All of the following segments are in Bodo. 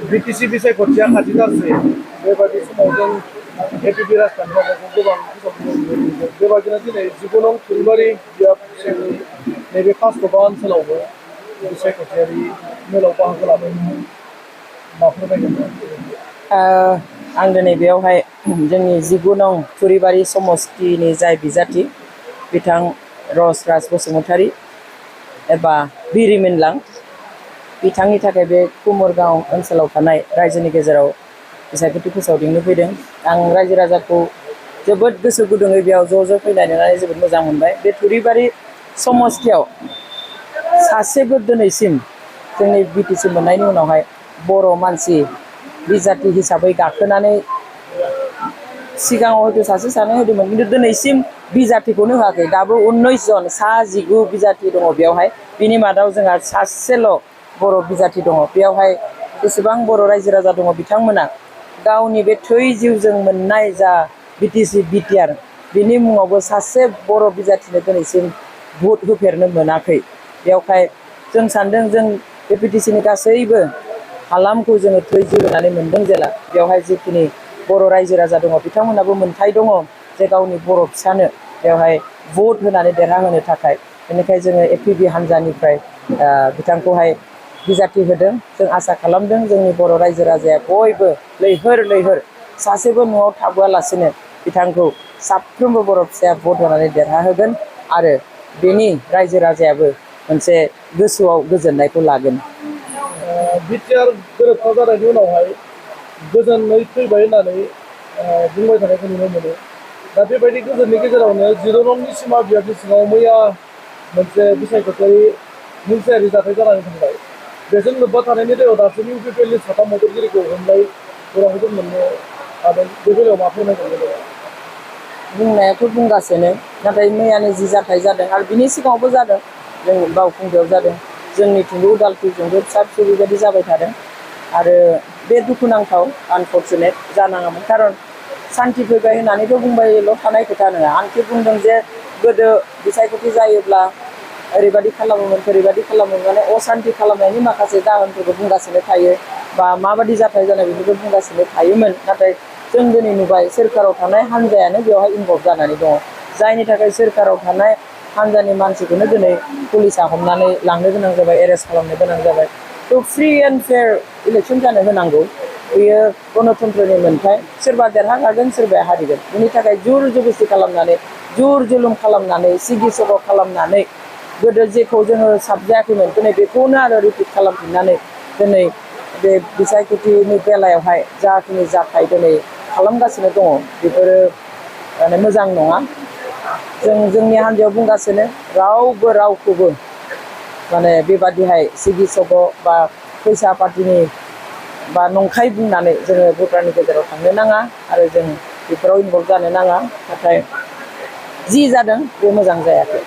बिटिसि बिसायख'थिया खाथिथारसै बेबायदि समाव जों एपिपि राजखान्थियाव गोबां फोसावनो बेबायदिनो दिनै 19 नं थुलबारि बियाब जोंनि नैबे कासख'बा ओनसोलावबो बिसायख'थियारि मेलाव बाहागो लाबाय मा फोरमायगोन? आं दिनै बेयावहाय जोंनि 19 नं थुरिबारि समस्तिनि जाय बिजाथि बिथां रसराज बसुमतारी एबा बिरिमिनलां बिथांनि थाखाय बे कुमरगांव ओनसोलाव थानाय रायजोनि गेजेराव बिसायख'थि फोसावदिंनो फैदों। आं रायजो राजाखौ जोबोद गोसो गुदुङै बेयाव ज' फैनाय नुनानै जोबोद मोजां मोनबाय। बे थुरिबारि समस्तियाव सासेबो दिनैसिम जोंनि बिटिसि मोननायनि उनावहाय बर' मानसि बिजाथि हिसाबै गाखोनानै सिगाङाव हयथ' सासे सानै होदोंमोन खिन्थु दिनैसिम बिजाथिखौनो होआखै। दाबो 19 जन सा 19 बिजाथि दङ बेयावहाय। बिनि मादाव जोंहा सासेल' बर' बिजाथि दङ। बेयावहाय जेसेबां बर' रायजो राजा दङ बिथांमोना गावनि बे थै जिउजों मोननाय जा बिटिसि बिटिआर बिनि मुङावबो सासे बर' बिजाथिनो दिनैसिम भट होफेरनो मोनाखै। बेयावहाय जों सानदों जों बे बिटिसिनि गासैबो हालामखौ जोङो थै जिउ होनानै मोनदों जेला बेवहाय जिखिनि बर' रायजो राजा दङ बिथांमोनाबो मोन्थाय दङ जे गावनि बर' फिसानो बेवहाय भट होनानै देरहाहोनो थाखाय। बेनिखायनो जोङो एपिबि हान्जानिफ्राय बिथांखौहाय बिजाथि होदों। जों आसा खालामदों जोंनि बर' रायजो राजाया बयबो लैहोर सासेबो न'आव थाबोआलासिनो बिथांखौ साफ्रोमबो बर' फिसाया भट होनानै देरहाहोगोन आरो बेनि रायजो राजायाबो मोनसे गोसोआव गोजोननायखौ लागोन। बिटिआर गोरोबथा जानायनि उनावहाय गोजोनै फैबाय होननानै बुंबाय थानायखौ नुनो मोनो। दा बेबायदि गोजोननि गेजेरावनो 19 नंनि सिमा बियाबनि सिङाव मैया मोनसे बिसायख'थियारि हिंसायारि जाथाय जानानै थांबाय। बेजों लोब्बा थानायनि दैयाव दासिम इउपिपिएलनि 3 मददगिरिखौ हमनाय खौरांखौ जों मोननो हादों। बे बेलायाव मा फोरमायगोन? बुंनायाथ' बुंगासिनो नाथाय मैयानि जि जाथाय जादों आरो बिनि सिगाङावबो जादों जोंनि बावखुंग्रियाव जादों जोंनिथिंबो उदालगुरिजोंबो फिसा फिसौ बेबायदि जाबाय थादों आरो बे दुखुनांथाव आनफर्चुनेट जानाङामोन। खारन सान्थि फैबाय होननानैथ' बुंबायल' थानाय खोथा नङा। आंखि बुंदों जे गोदो बिसायख'थि जायोब्ला ओरैबायदि खालामोमोन ओरैबायदि खालामोमोन माने असान्थि खालामनायनि माखासे जाहोनफोरखौ बुंगासिनो थायो बा माबायदि जाथाय जानाय बेफोरखौ बुंगासिनो थायोमोन। नाथाय जों दिनै नुबाय सोरखाराव थानाय हान्जायानो बेवहाय इनभल्भ जानानै दङ जायनि थाखाय सोरखाराव थानाय हान्जानि मानसिखौनो दिनै पुलिसा हमनानै लांनो गोनां जाबाय एरेस्ट खालामनो गोनां जाबाय। थ' फ्रि एन्ड फेयार इलेक्सन जानो होनांगौ बेयो गणतन्त्रनि मोन्थाय। सोरबा देरहागोन सोरबाया हारिगोन बिनि थाखाय जुर जबस्ति खालामनानै जुर जुलुम खालामनानै सिगि सग' खालामनानै गोदो जेखौ जोङो साबजायाखैमोन दिनै बेखौनो आरो रिपिट खालामफिननानै दिनै बे बिसायख'थिनि बेलायावहाय जाखिनि जाथाय दिनै खालामगासिनो दङ बेफोरो माने मोजां नङा। जों जोंनि हान्जायाव बुंगासिनो रावबो रावखौबो माने बेबादिहाय सिगि सग' बा फैसा पार्टिनि बा नंखाय बुंनानै जोङो भटारनि गेजेराव थांनो नाङा आरो जों बेफोराव इनभल्भ जानो नाङा। नाथाय जि जादों बे मोजां जायाखै।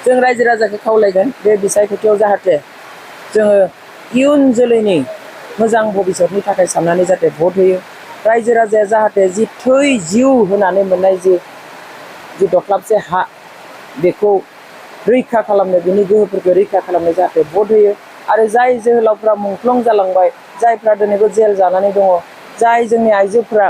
जों रायजो राजाखौ खावलायगोन बे बिसायख'थियाव जाहाथे जोङो इयुन जोलैनि मोजां भबिसतनि थाखाय साननानै जाहाथे भट होयो। रायजो राजाया जाहाथे जि थै जिउ होनानै मोननाय जि दख्लाबसे हा बेखौ रैखा खालामनो बिनि गोहोफोरखौ रैखा खालामनो जाहाथे भट होयो आरो जाय जोहोलावफ्रा मुंख्लं जालांबाय जायफ्रा दिनैबो जेल जानानै दङ जाय जोंनि आइजोफ्रा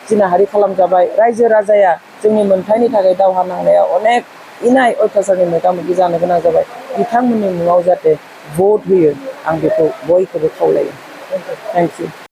जिनाहारि खालामजाबाय रायजो राजाया जोंनि मोन्थायनि थाखाय दावहा नांनायाव अनेक इनाय अयथासारनि मोगा मोगि जानो गोनां जाबाय बिथांमोननि मुङाव जाहाथे भट होयो आं बेखौ बयखौबो खावलायो। Thank you.